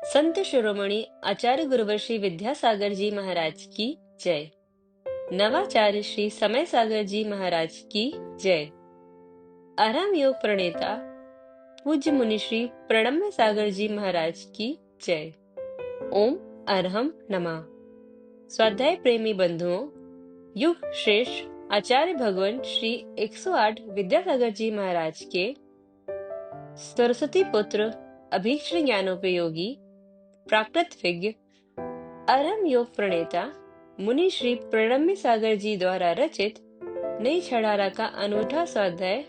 संत शिरोमणि आचार्य गुरुवर श्री विद्यासागर जी महाराज की जय। नवाचार्य श्री समय सागर जी महाराज की जय। आराम योग प्रणेता पूज्य मुनि श्री प्रणम्य सागर जी महाराज की जय। ओम अरहम नमः। स्वाध्याय प्रेमी बंधुओं, युग श्रेष्ठ आचार्य भगवान श्री 108 विद्यासागर जी महाराज के सरस्वती पुत्र अभीष्ट ज्ञानोपयोगी प्राकृत विज्ञ अरहम योग प्रणेता मुनि श्री प्रणम्य सागर जी द्वारा रचित नई छड़ारा का अनूठा स्वाध्याय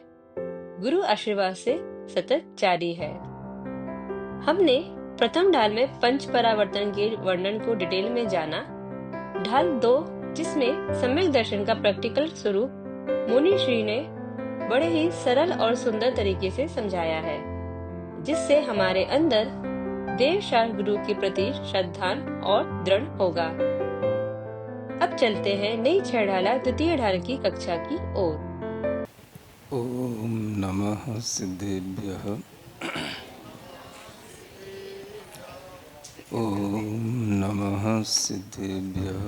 गुरु आशीर्वाद से सतत जारी है। हमने प्रथम ढाल में पंच परावर्तन के वर्णन को डिटेल में जाना। ढाल 2, जिसमें सम्यक दर्शन का प्रैक्टिकल स्वरूप मुनि श्री ने बड़े ही सरल और सुंदर तरीके से समझाया है, जिससे हमारे अंदर देव शास्त्र गुरु के प्रति श्रद्धा और दृढ़ होगा। अब चलते हैं नई छड़ाला द्वितीय ढाल की कक्षा की ओर। ओम नमः सिद्धेभ्यः। ओम नमः सिद्धेभ्यः।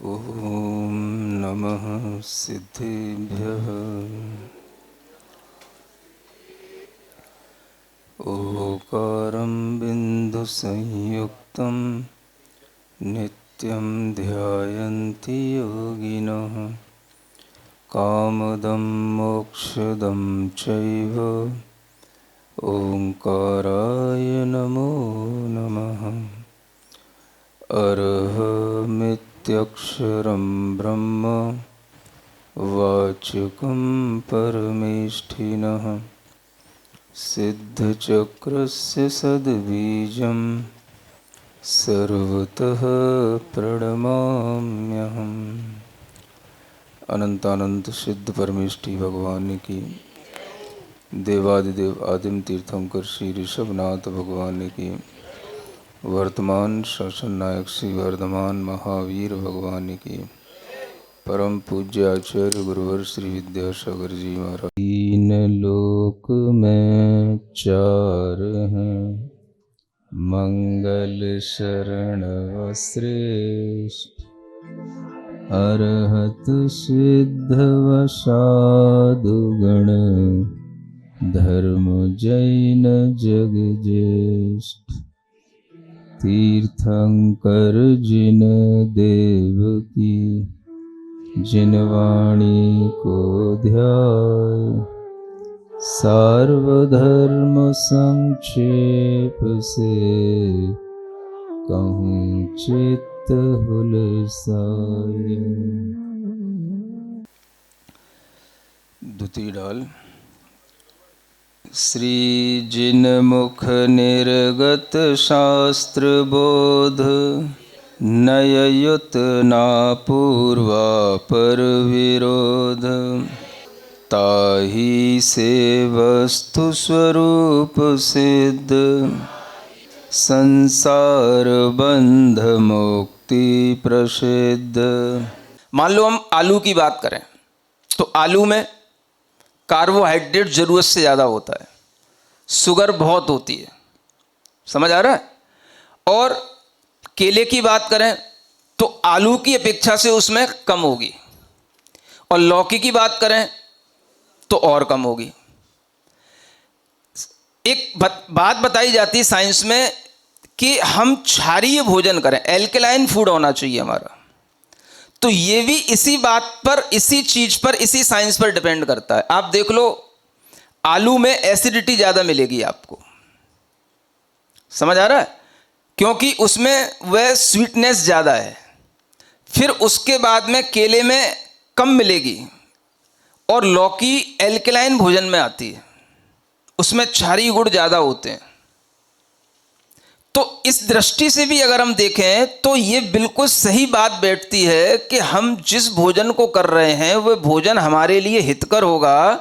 ओम नमः सिद्धेभ्यः। ओकारं बिंदु संयुक्तं नित्यं ध्यायन्ति योगिनः कामदं मोक्षदं चैव ओंकाराय नमो नमः। अरहमित्यक्षरं ब्रह्म वाचकं परमेष्ठिनः सिद्धचक्रस्य सद्बीजं सर्वतः प्रणमाम्यहम्। अनंतानंत सिद्ध परमेष्ठी भगवान की, देवादिदेव आदिम तीर्थंकर श्री ऋषभनाथ भगवान की, वर्तमान शासन नायक श्री वर्धमान महावीर भगवान की, परम पूज्य आचार्य गुरुवर श्री विद्यासागर जी महाराज। तीन लोक में चार हैं, मंगल शरण श्रेष्ठ अरहत सिद्ध वसादु गण धर्म जैन जग ज्येष्ठ। तीर्थंकर जिन देव की जिन वाणी को ध्याय सार्वधर्म संक्षेप से कहूँ चित्त हुलसाए। द्वितीय ढाल। श्री जिन मुख निर्गत शास्त्र बोध नययुत ना पूर्वा पर विरोध ताही से वस्तु स्वरूप सिद्ध संसार बंध मुक्ति प्रसिद्ध। मान लो हम आलू की बात करें तो आलू में कार्बोहाइड्रेट जरूरत से ज़्यादा होता है, शुगर बहुत होती है, समझ आ रहा है। और केले की बात करें तो आलू की अपेक्षा से उसमें कम होगी, और लौकी की बात करें तो और कम होगी। एक बात बताई जाती है साइंस में कि हम क्षारीय भोजन करें, एल्कलाइन फूड होना चाहिए हमारा। तो ये भी इसी बात पर, इसी चीज पर, इसी साइंस पर डिपेंड करता है। आप देख लो, आलू में एसिडिटी ज्यादा मिलेगी आपको, समझ आ रहा है, क्योंकि उसमें वह स्वीटनेस ज्यादा है। फिर उसके बाद में केले में कम मिलेगी, और लौकी एल्कलाइन भोजन में आती है, उसमें क्षारीय गुण ज्यादा होते हैं। तो इस दृष्टि से भी अगर हम देखें तो ये बिल्कुल सही बात बैठती है कि हम जिस भोजन को कर रहे हैं वह भोजन हमारे लिए हितकर होगा,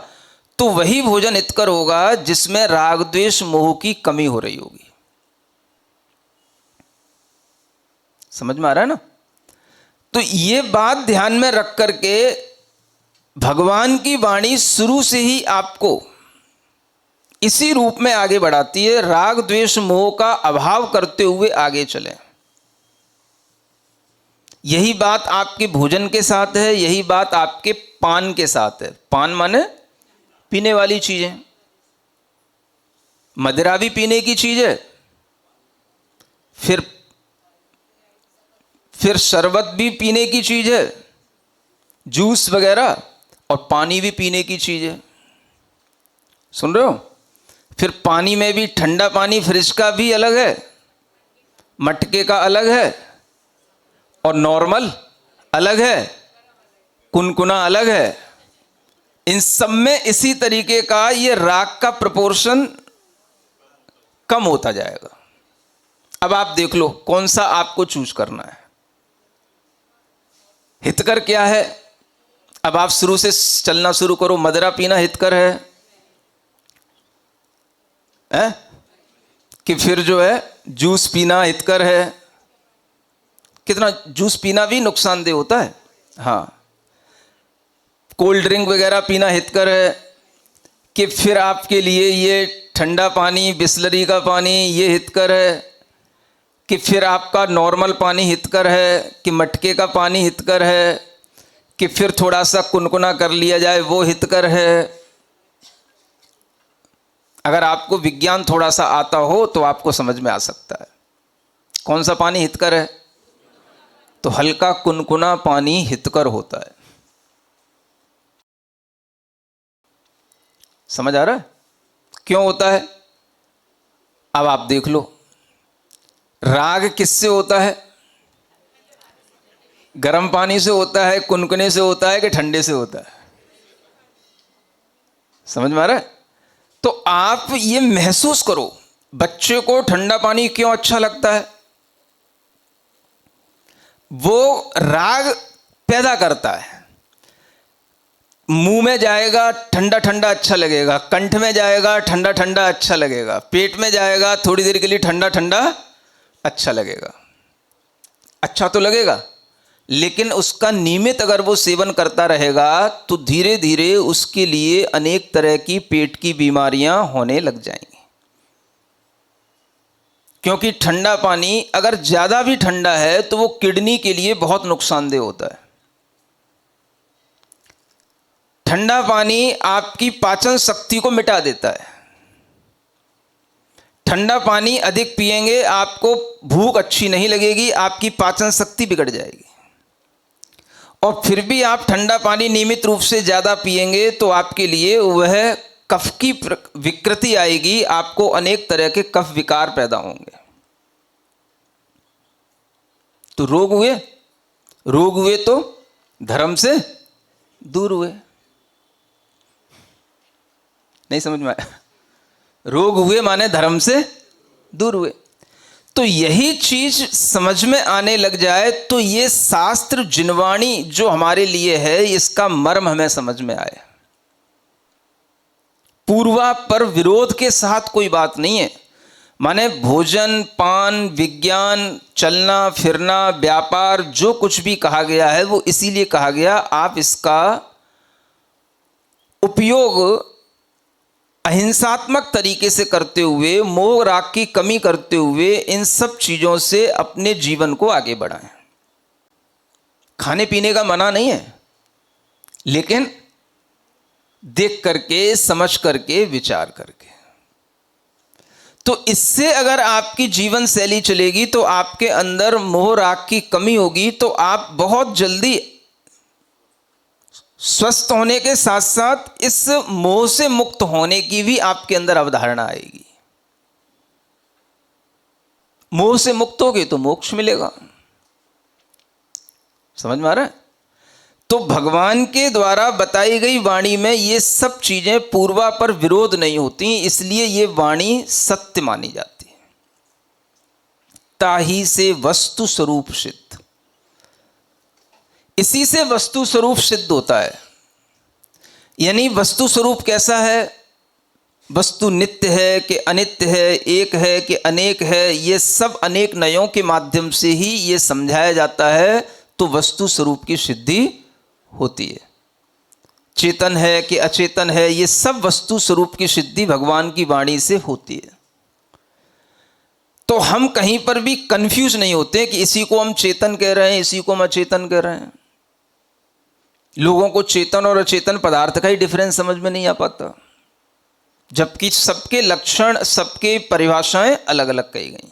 तो वही भोजन हितकर होगा जिसमें राग द्वेष मोह की कमी हो रही होगी। समझ में आ रहा है ना। तो ये बात ध्यान में रख करके भगवान की वाणी शुरू से ही आपको इसी रूप में आगे बढ़ाती है, राग द्वेष मोह का अभाव करते हुए आगे चलें। यही बात आपके भोजन के साथ है, यही बात आपके पान के साथ है। पान माने पीने वाली चीजें, मदिरा भी पीने की चीज है, फिर शरबत भी पीने की चीज है, जूस वगैरह, और पानी भी पीने की चीज है। सुन रहे हो? फिर पानी में भी ठंडा पानी फ्रिज का भी अलग है, मटके का अलग है, और नॉर्मल अलग है, कुनकुना अलग है। इन सब में इसी तरीके का ये राग का प्रोपोर्शन कम होता जाएगा। अब आप देख लो कौन सा आपको चूज करना है। हितकर क्या है? अब आप शुरू से चलना शुरू करो। मदिरा पीना हितकर है? कि फिर जो है जूस पीना हितकर है? कितना जूस पीना भी नुकसानदेह होता है। हाँ, कोल्ड ड्रिंक वगैरह पीना हितकर है? कि फिर आपके लिए ये ठंडा पानी, बिस्लरी का पानी ये हितकर है? कि फिर आपका नॉर्मल पानी हितकर है? कि मटके का पानी हितकर है? कि फिर थोड़ा सा कुनकुना कर लिया जाए वो हितकर है? अगर आपको विज्ञान थोड़ा सा आता हो तो आपको समझ में आ सकता है कौन सा पानी हितकर है। तो हल्का कुनकुना पानी हितकर होता है। समझ आ रहा है क्यों होता है? अब आप देख लो, राग किससे होता है? गर्म पानी से होता है, कुनकुने से होता है, कि ठंडे से होता है? समझ में आ रहा है? तो आप ये महसूस करो, बच्चे को ठंडा पानी क्यों अच्छा लगता है? वो राग पैदा करता है। मुंह में जाएगा ठंडा ठंडा अच्छा लगेगा, कंठ में जाएगा ठंडा ठंडा अच्छा लगेगा, पेट में जाएगा थोड़ी देर के लिए ठंडा ठंडा अच्छा लगेगा। अच्छा तो लगेगा, लेकिन उसका नियमित अगर वो सेवन करता रहेगा तो धीरे धीरे उसके लिए अनेक तरह की पेट की बीमारियां होने लग जाएंगी। क्योंकि ठंडा पानी अगर ज़्यादा भी ठंडा है तो वो किडनी के लिए बहुत नुकसानदेह होता है। ठंडा पानी आपकी पाचन शक्ति को मिटा देता है। ठंडा पानी अधिक पिएंगे आपको भूख अच्छी नहीं लगेगी, आपकी पाचन शक्ति बिगड़ जाएगी। और फिर भी आप ठंडा पानी नियमित रूप से ज़्यादा पिएंगे तो आपके लिए वह कफ की विकृति आएगी, आपको अनेक तरह के कफ विकार पैदा होंगे। तो रोग हुए तो धर्म से दूर हुए। नहीं समझ में आया? रोग हुए माने धर्म से दूर हुए। तो यही चीज समझ में आने लग जाए तो ये शास्त्र जिनवाणी जो हमारे लिए है इसका मर्म हमें समझ में आए। पूर्वा पर विरोध के साथ कोई बात नहीं है। माने भोजन, पान, विज्ञान, चलना फिरना, व्यापार, जो कुछ भी कहा गया है वो इसीलिए कहा गया आप इसका उपयोग अहिंसात्मक तरीके से करते हुए, मोह राग की कमी करते हुए इन सब चीज़ों से अपने जीवन को आगे बढ़ाएं। खाने पीने का मना नहीं है, लेकिन देख करके, समझ करके, विचार करके। तो इससे अगर आपकी जीवन शैली चलेगी तो आपके अंदर मोह राग की कमी होगी, तो आप बहुत जल्दी स्वस्थ होने के साथ साथ इस मोह से मुक्त होने की भी आपके अंदर अवधारणा आएगी। मोह से मुक्त होगे तो मोक्ष मिलेगा। समझ में आ रहा है? तो भगवान के द्वारा बताई गई वाणी में ये सब चीजें पूर्वा पर विरोध नहीं होती, इसलिए ये वाणी सत्य मानी जाती है। ताही से वस्तु स्वरूप सिद्ध, इसी से वस्तु स्वरूप सिद्ध होता है। यानी वस्तु स्वरूप कैसा है? वस्तु नित्य है कि अनित्य है, एक है कि अनेक है, ये सब अनेक नयों के माध्यम से ही ये समझाया जाता है, तो वस्तु स्वरूप की सिद्धि होती है। चेतन है कि अचेतन है, ये सब वस्तु स्वरूप की सिद्धि भगवान की वाणी से होती है। तो हम कहीं पर भी कंफ्यूज नहीं होते कि इसी को हम चेतन कह रहे हैं, इसी को हम अचेतन कह रहे हैं। लोगों को चेतन और अचेतन पदार्थ का ही डिफरेंस समझ में नहीं आ पाता, जबकि सबके लक्षण, सबके परिभाषाएं अलग अलग कही गई।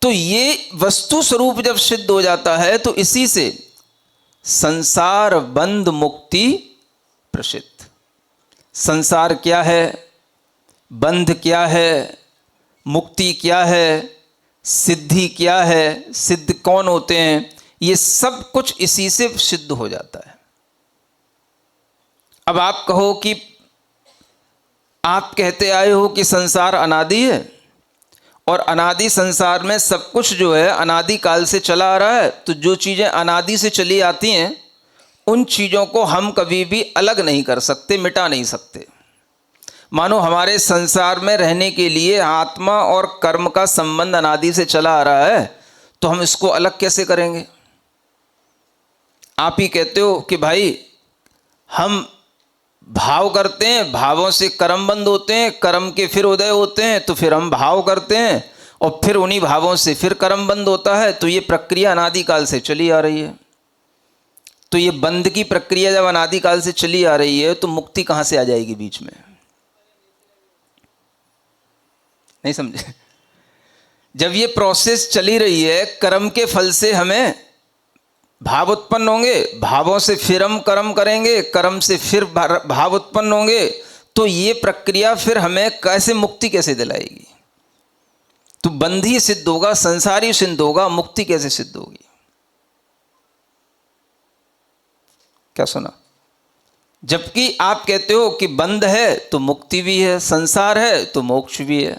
तो ये वस्तु स्वरूप जब सिद्ध हो जाता है तो इसी से संसार बंध मुक्ति प्रसिद्ध। संसार क्या है, बंध क्या है, मुक्ति क्या है, सिद्धि क्या है, सिद्ध कौन होते हैं, ये सब कुछ इसी से सिद्ध हो जाता है। अब आप कहो कि आप कहते आए हो कि संसार अनादि है और अनादि संसार में सब कुछ जो है अनादि काल से चला आ रहा है, तो जो चीज़ें अनादि से चली आती हैं उन चीज़ों को हम कभी भी अलग नहीं कर सकते, मिटा नहीं सकते। मानो हमारे संसार में रहने के लिए आत्मा और कर्म का संबंध अनादि से चला आ रहा है, तो हम इसको अलग कैसे करेंगे? आप ही कहते हो कि भाई हम भाव करते हैं, भावों से कर्म बंद होते हैं, कर्म के फिर उदय होते हैं, तो फिर हम भाव करते हैं और फिर उन्हीं भावों से फिर कर्म बंद होता है। तो ये प्रक्रिया अनादिकाल से चली आ रही है। तो ये बंद की प्रक्रिया जब अनादिकाल से चली आ रही है तो मुक्ति कहाँ से आ जाएगी बीच में? नहीं समझे? जब ये प्रोसेस चली रही है, कर्म के फल से हमें भाव उत्पन्न होंगे, भावों से फिर हम कर्म करेंगे, कर्म से फिर भाव उत्पन्न होंगे, तो ये प्रक्रिया फिर हमें कैसे मुक्ति कैसे दिलाएगी? तो बंध ही सिद्ध होगा, संसार ही सिद्ध होगा, मुक्ति कैसे सिद्ध होगी? क्या सुना? जबकि आप कहते हो कि बंध है तो मुक्ति भी है, संसार है तो मोक्ष भी है।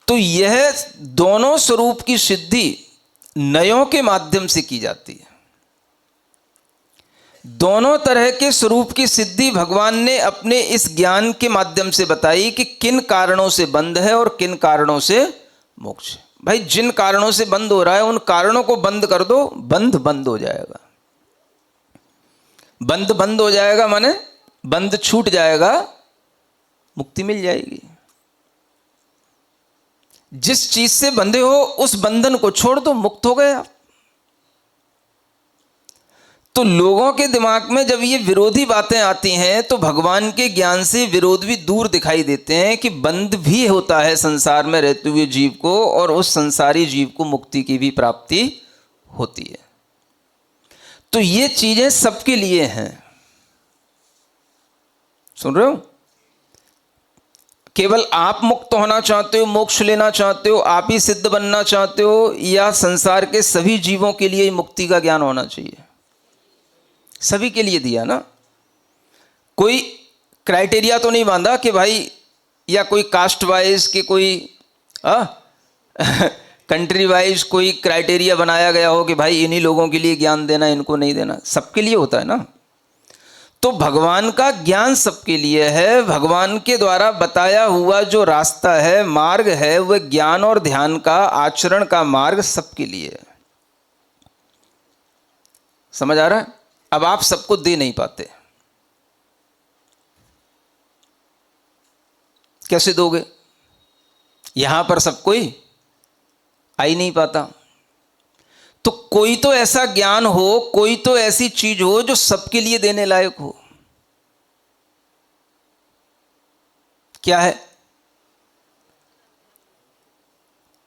तो यह दोनों स्वरूप की सिद्धि नयों के माध्यम से की जाती है। दोनों तरह के स्वरूप की सिद्धि भगवान ने अपने इस ज्ञान के माध्यम से बताई कि किन कारणों से बंध है और किन कारणों से मोक्ष है। भाई जिन कारणों से बंद हो रहा है उन कारणों को बंद कर दो, बंध बंद हो जाएगा। बंध बंद हो जाएगा माने बंध छूट जाएगा, मुक्ति मिल जाएगी। जिस चीज से बंधे हो उस बंधन को छोड़ दो, मुक्त हो गए आप। तो लोगों के दिमाग में जब ये विरोधी बातें आती हैं तो भगवान के ज्ञान से विरोध भी दूर दिखाई देते हैं कि बंध भी होता है संसार में रहते हुए जीव को, और उस संसारी जीव को मुक्ति की भी प्राप्ति होती है। तो ये चीजें सबके लिए हैं। सुन रहे हो? केवल आप मुक्त होना चाहते हो, मोक्ष लेना चाहते हो, आप ही सिद्ध बनना चाहते हो, या संसार के सभी जीवों के लिए मुक्ति का ज्ञान होना चाहिए? सभी के लिए दिया ना। कोई क्राइटेरिया तो नहीं बांधा कि भाई, या कोई कास्ट वाइज के कोई कंट्री वाइज कोई क्राइटेरिया बनाया गया हो कि भाई इन्हीं लोगों के लिए ज्ञान देना, इनको नहीं देना। सबके लिए होता है ना। तो भगवान का ज्ञान सबके लिए है। भगवान के द्वारा बताया हुआ जो रास्ता है, मार्ग है, वह ज्ञान और ध्यान का, आचरण का मार्ग सबके लिए है। समझ आ रहा है? अब आप सबको दे नहीं पाते, कैसे दोगे? यहां पर सब कोई आ ही नहीं पाता। तो कोई तो ऐसा ज्ञान हो, कोई तो ऐसी चीज हो जो सबके लिए देने लायक हो। क्या है?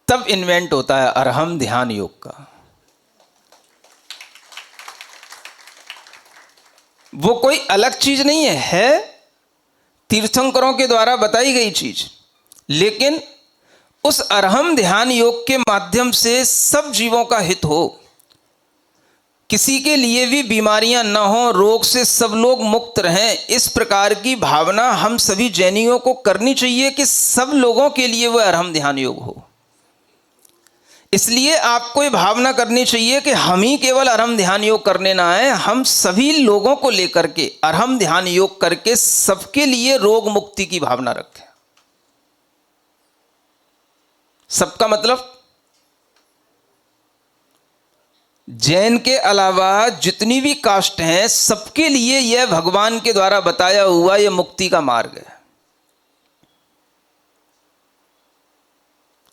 तब इन्वेंट होता है अरहम ध्यान योग का। वो कोई अलग चीज नहीं है तीर्थंकरों के द्वारा बताई गई चीज, लेकिन उस अरहम ध्यान योग के माध्यम से सब जीवों का हित हो, किसी के लिए भी बीमारियां न हो, रोग से सब लोग मुक्त रहें, इस प्रकार की भावना हम सभी जैनियों को करनी चाहिए कि सब लोगों के लिए वह अरहम ध्यान योग हो। इसलिए आपको ये भावना करनी चाहिए कि हम ही केवल अरहम ध्यान योग करने ना आए, हम सभी लोगों को लेकर के अरहम ध्यान योग करके सबके लिए रोग मुक्ति की भावना रखें। सबका मतलब जैन के अलावा जितनी भी कास्ट हैं सबके लिए यह भगवान के द्वारा बताया हुआ यह मुक्ति का मार्ग है।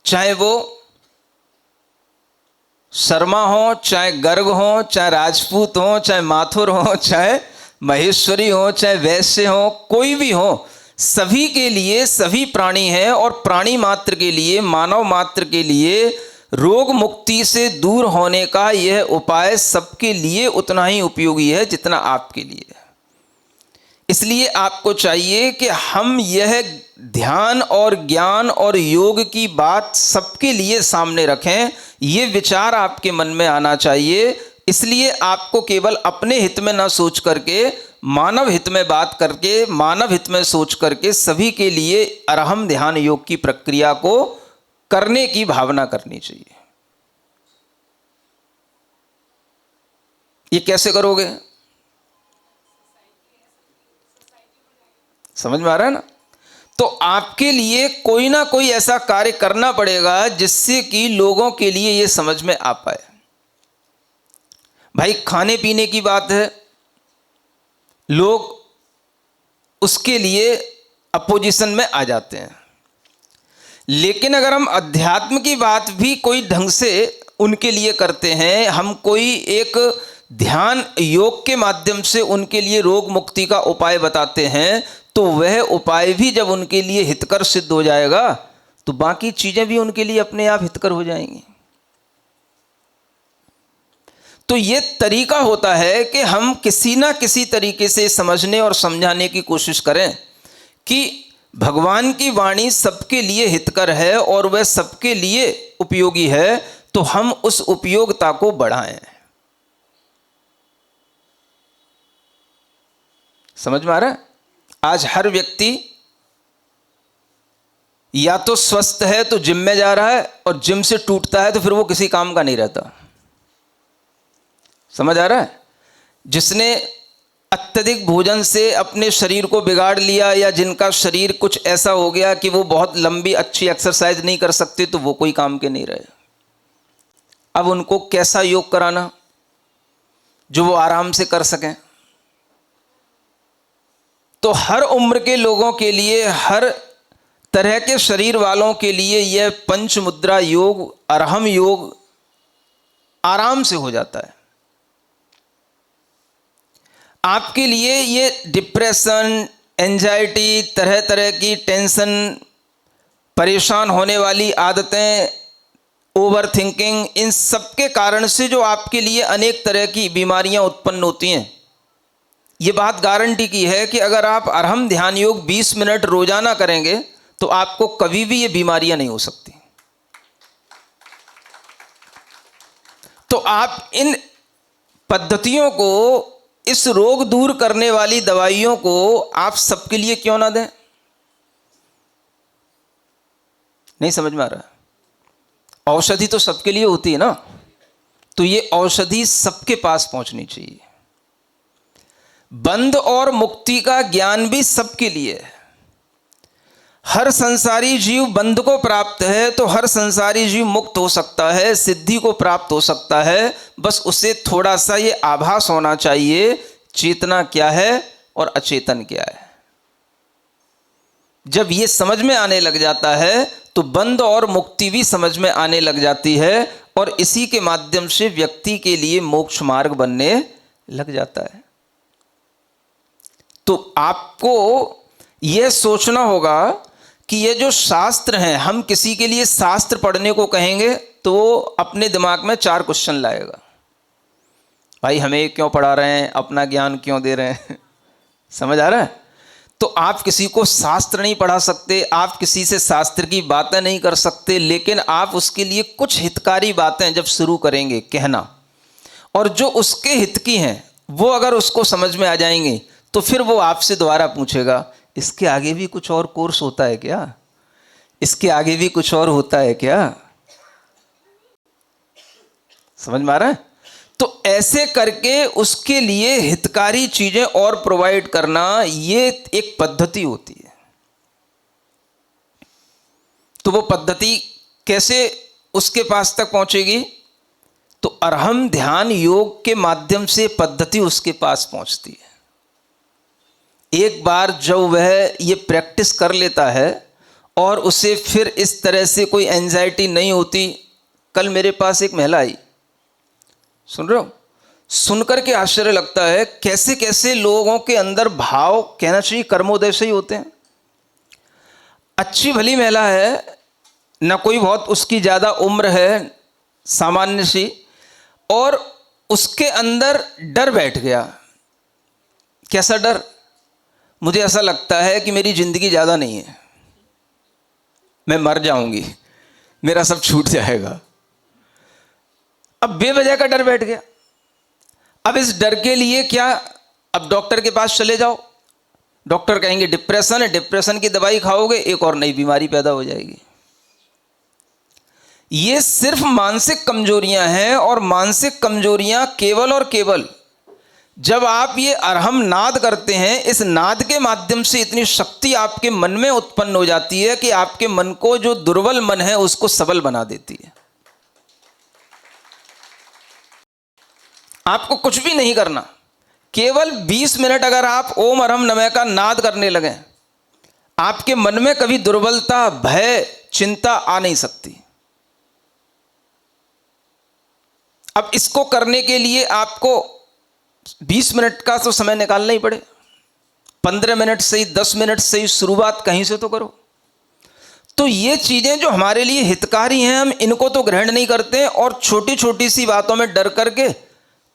चाहे वो शर्मा हो, चाहे गर्ग हो, चाहे राजपूत हो, चाहे माथुर हो, चाहे महेश्वरी हो, चाहे वैश्य हो, कोई भी हो, सभी के लिए सभी प्राणी हैं। और प्राणी मात्र के लिए, मानव मात्र के लिए रोग मुक्ति से दूर होने का यह उपाय सबके लिए उतना ही उपयोगी है जितना आपके लिए है। इसलिए आपको चाहिए कि हम यह ध्यान और ज्ञान और योग की बात सबके लिए सामने रखें। ये विचार आपके मन में आना चाहिए। इसलिए आपको केवल अपने हित में ना सोच करके, मानव हित में बात करके, मानव हित में सोच करके सभी के लिए अरहम ध्यान योग की प्रक्रिया को करने की भावना करनी चाहिए। ये कैसे करोगे? समझ में आ रहा है ना? तो आपके लिए कोई ना कोई ऐसा कार्य करना पड़ेगा जिससे कि लोगों के लिए यह समझ में आ पाए। भाई खाने पीने की बात है, लोग उसके लिए अपोजिशन में आ जाते हैं। लेकिन अगर हम अध्यात्म की बात भी कोई ढंग से उनके लिए करते हैं, हम कोई एक ध्यान योग के माध्यम से उनके लिए रोग मुक्ति का उपाय बताते हैं, तो वह उपाय भी जब उनके लिए हितकर सिद्ध हो जाएगा तो बाकी चीजें भी उनके लिए अपने आप हितकर हो जाएंगी। तो ये तरीका होता है कि हम किसी ना किसी तरीके से समझने और समझाने की कोशिश करें कि भगवान की वाणी सबके लिए हितकर है और वह सबके लिए उपयोगी है, तो हम उस उपयोगिता को बढ़ाएं। समझ में आ रहा है? आज हर व्यक्ति या तो स्वस्थ है तो जिम में जा रहा है, और जिम से टूटता है तो फिर वो किसी काम का नहीं रहता। समझ आ रहा है? जिसने अत्यधिक भोजन से अपने शरीर को बिगाड़ लिया, या जिनका शरीर कुछ ऐसा हो गया कि वो बहुत लंबी अच्छी एक्सरसाइज नहीं कर सकते, तो वो कोई काम के नहीं रहे। अब उनको कैसा योग कराना जो वो आराम से कर सकें? तो हर उम्र के लोगों के लिए, हर तरह के शरीर वालों के लिए यह पंच मुद्रा योग, अरहम योग आराम से हो जाता है। आपके लिए ये डिप्रेशन, एंजाइटी, तरह तरह की टेंशन, परेशान होने वाली आदतें, ओवर थिंकिंग, इन सब के कारण से जो आपके लिए अनेक तरह की बीमारियां उत्पन्न होती हैं, ये बात गारंटी की है कि अगर आप अरहम ध्यान योग 20 मिनट रोजाना करेंगे तो आपको कभी भी ये बीमारियां नहीं हो सकती। तो आप इन पद्धतियों को, इस रोग दूर करने वाली दवाइयों को आप सबके लिए क्यों ना दें? नहीं समझ में आ रहा? औषधि तो सबके लिए होती है ना, तो ये औषधि सबके पास पहुंचनी चाहिए। बंध और मुक्ति का ज्ञान भी सबके लिए है। हर संसारी जीव बंध को प्राप्त है तो हर संसारी जीव मुक्त हो सकता है, सिद्धि को प्राप्त हो सकता है। बस उसे थोड़ा सा ये आभास होना चाहिए, चेतना क्या है और अचेतन क्या है। जब ये समझ में आने लग जाता है तो बंध और मुक्ति भी समझ में आने लग जाती है, और इसी के माध्यम से व्यक्ति के लिए मोक्ष मार्ग बनने लग जाता है। तो आपको यह सोचना होगा कि ये जो शास्त्र हैं, हम किसी के लिए शास्त्र पढ़ने को कहेंगे तो वो अपने दिमाग में 4 क्वेश्चन लाएगा। भाई हमें क्यों पढ़ा रहे हैं, अपना ज्ञान क्यों दे रहे हैं? समझ आ रहा है? तो आप किसी को शास्त्र नहीं पढ़ा सकते, आप किसी से शास्त्र की बातें नहीं कर सकते, लेकिन आप उसके लिए कुछ हितकारी बातें जब शुरू करेंगे कहना, और जो उसके हित की हैं वो अगर उसको समझ में आ जाएंगे, तो फिर वो आपसे दोबारा पूछेगा, इसके आगे भी कुछ और कोर्स होता है क्या? इसके आगे भी कुछ और होता है क्या? समझ में आ रहा है? तो ऐसे करके उसके लिए हितकारी चीजें और प्रोवाइड करना, ये एक पद्धति होती है। तो वो पद्धति कैसे उसके पास तक पहुंचेगी? तो अरहम ध्यान योग के माध्यम से पद्धति उसके पास पहुंचती है। एक बार जब वह ये प्रैक्टिस कर लेता है और उसे फिर इस तरह से कोई एंजाइटी नहीं होती। कल मेरे पास एक महिला आई, सुन रहे हो, सुनकर के आश्चर्य लगता है कैसे कैसे लोगों के अंदर भाव, कहना चाहिए कर्मोदय से ही होते हैं। अच्छी भली महिला है, न कोई बहुत उसकी ज़्यादा उम्र है, सामान्य सी, और उसके अंदर डर बैठ गया। कैसा डर? मुझे ऐसा लगता है कि मेरी ज़िंदगी ज़्यादा नहीं है, मैं मर जाऊंगी, मेरा सब छूट जाएगा। अब बेवजह का डर बैठ गया। अब इस डर के लिए क्या, अब डॉक्टर के पास चले जाओ, डॉक्टर कहेंगे डिप्रेशन है, डिप्रेशन की दवाई खाओगे, एक और नई बीमारी पैदा हो जाएगी। ये सिर्फ मानसिक कमजोरियां हैं, और मानसिक कमजोरियां केवल और केवल जब आप ये अरहम नाद करते हैं, इस नाद के माध्यम से इतनी शक्ति आपके मन में उत्पन्न हो जाती है कि आपके मन को, जो दुर्बल मन है, उसको सबल बना देती है। आपको कुछ भी नहीं करना, केवल 20 मिनट अगर आप ओम अरहम नमः का नाद करने लगे, आपके मन में कभी दुर्बलता, भय, चिंता आ नहीं सकती। अब इसको करने के लिए आपको 20 मिनट का तो समय निकालना ही पड़े। 15 मिनट से ही, 10 मिनट से ही शुरुआत कहीं से तो करो। तो ये चीजें जो हमारे लिए हितकारी हैं, हम इनको तो ग्रहण नहीं करते हैं, और छोटी छोटी सी बातों में डर करके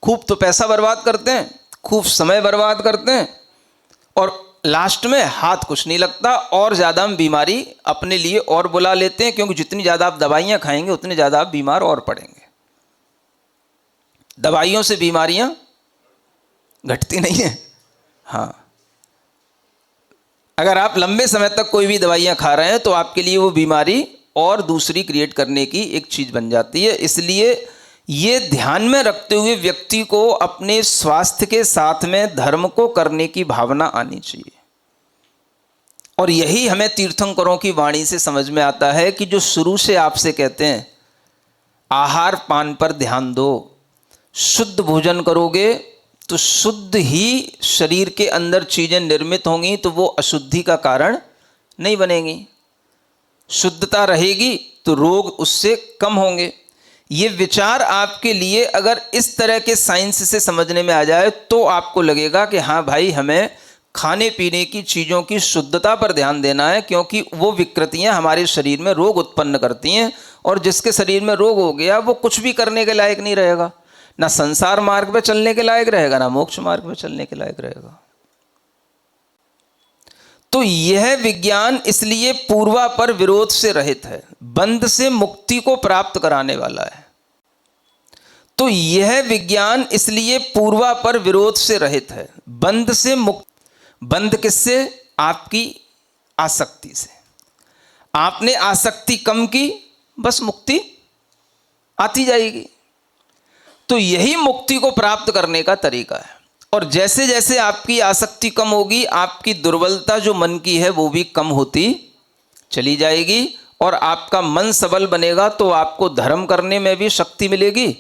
खूब तो पैसा बर्बाद करते हैं, खूब समय बर्बाद करते हैं, और लास्ट में हाथ कुछ नहीं लगता, और ज़्यादा हम बीमारी अपने लिए और बुला लेते हैं, क्योंकि जितनी ज़्यादा आप दवाइयाँ खाएंगे उतने ज़्यादा आप बीमार और पड़ेंगे। दवाइयों से बीमारियां घटती नहीं है। हाँ, अगर आप लंबे समय तक कोई भी दवाइयां खा रहे हैं तो आपके लिए वो बीमारी और दूसरी क्रिएट करने की एक चीज बन जाती है। इसलिए ये ध्यान में रखते हुए व्यक्ति को अपने स्वास्थ्य के साथ में धर्म को करने की भावना आनी चाहिए। और यही हमें तीर्थंकरों की वाणी से समझ में आता है कि जो शुरू से आपसे कहते हैं आहार पान पर ध्यान दो, शुद्ध भोजन करोगे तो शुद्ध ही शरीर के अंदर चीज़ें निर्मित होंगी, तो वो अशुद्धि का कारण नहीं बनेंगी। शुद्धता रहेगी तो रोग उससे कम होंगे। ये विचार आपके लिए अगर इस तरह के साइंस से समझने में आ जाए तो आपको लगेगा कि हाँ भाई, हमें खाने पीने की चीज़ों की शुद्धता पर ध्यान देना है, क्योंकि वो विकृतियाँ हमारे शरीर में रोग उत्पन्न करती हैं, और जिसके शरीर में रोग हो गया वो कुछ भी करने के लायक नहीं रहेगा, ना संसार मार्ग पे चलने के लायक रहेगा, ना मोक्ष मार्ग पे चलने के लायक रहेगा। तो यह विज्ञान इसलिए पूर्वापर विरोध से रहित है, बंध से मुक्ति को प्राप्त कराने वाला है। तो यह विज्ञान इसलिए पूर्वापर विरोध से रहित है, बंध से मुक्त। बंध किससे? आपकी आसक्ति से। आपने आसक्ति कम की, बस मुक्ति आती जाएगी। तो यही मुक्ति को प्राप्त करने का तरीका है। और जैसे जैसे आपकी आसक्ति कम होगी, आपकी दुर्बलता जो मन की है वो भी कम होती चली जाएगी, और आपका मन सबल बनेगा तो आपको धर्म करने में भी शक्ति मिलेगी,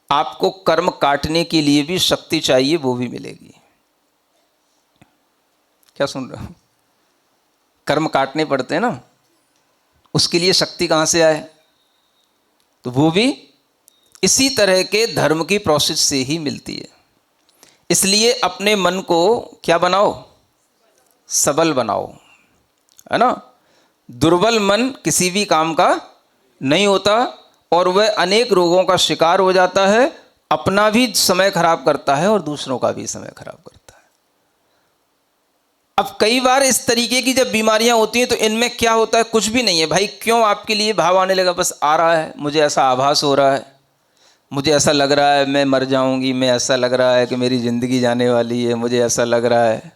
आपको कर्म काटने के लिए भी शक्ति चाहिए, वो भी मिलेगी। क्या सुन रहे हो? कर्म काटने पड़ते हैं ना, उसके लिए शक्ति कहाँ से आए? तो वो भी इसी तरह के धर्म की प्रोसेस से ही मिलती है। इसलिए अपने मन को क्या बनाओ? सबल बनाओ, है ना। दुर्बल मन किसी भी काम का नहीं होता, और वह अनेक रोगों का शिकार हो जाता है, अपना भी समय खराब करता है और दूसरों का भी समय खराब करता है। अब कई बार इस तरीके की जब बीमारियां होती हैं तो इनमें क्या होता है? कुछ भी नहीं है भाई। क्यों आपके लिए भाव आने लगा? बस आ रहा है, मुझे ऐसा आभास हो रहा है, मुझे ऐसा लग रहा है मैं मर जाऊंगी, मैं ऐसा लग रहा है कि मेरी ज़िंदगी जाने वाली है, मुझे ऐसा लग रहा है,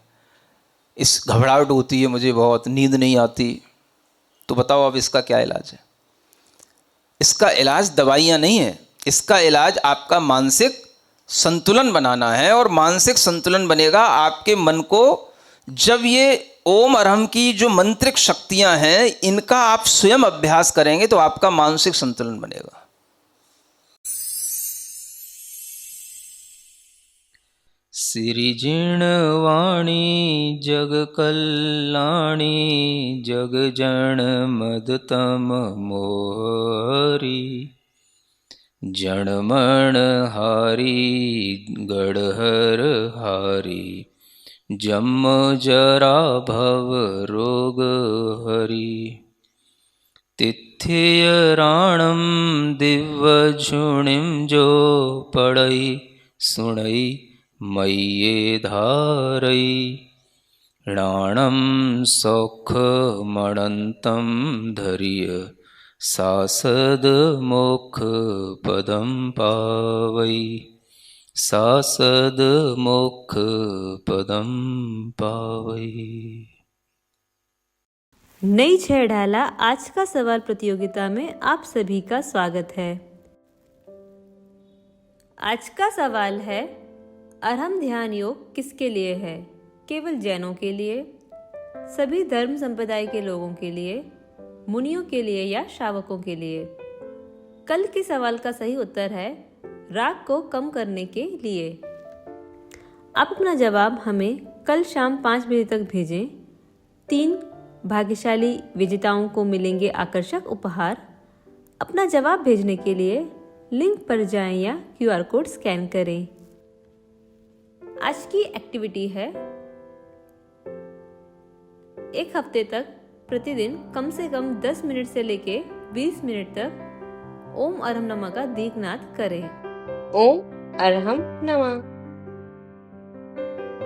इस घबराहट होती है मुझे, बहुत नींद नहीं आती। तो बताओ अब इसका क्या इलाज है? इसका इलाज दवाइयाँ नहीं है, इसका इलाज आपका मानसिक संतुलन बनाना है। और मानसिक संतुलन बनेगा आपके मन को, जब ये ओम अरहम की जो मंत्रिक शक्तियाँ हैं इनका आप स्वयं अभ्यास करेंगे तो आपका मानसिक संतुलन बनेगा। सिरिजिणवाणी जग कल्याणी जग जन मदतम मोहरी जनमण हारी गढ़हर हारी जम जरा भव रोग हरि तिथियराणम दिव्यझुणिम जो पढ़ई सुणई मय्ये धारई राणम सौखमणन्तं धर्य सासद मोक्ष पदम पावई सासद मोक्ष पदम पावई। नई छह ढाला आज का सवाल प्रतियोगिता में आप सभी का स्वागत है। आज का सवाल है, अरहम ध्यान योग किसके लिए है? केवल जैनों के लिए, सभी धर्म संप्रदाय के लोगों के लिए, मुनियों के लिए या श्रावकों के लिए? कल के सवाल का सही उत्तर है राग को कम करने के लिए। आप अपना जवाब हमें कल शाम 5 बजे तक भेजें। 3 भाग्यशाली विजेताओं को मिलेंगे आकर्षक उपहार। अपना जवाब भेजने के लिए लिंक पर जाएं या QR कोड स्कैन करें। आज की एक्टिविटी है, एक हफ्ते तक प्रतिदिन कम से कम 10 मिनट से लेके 20 मिनट तक ओम अरहम नमः का दीर्घनाद करें। ओम अरहम नमः।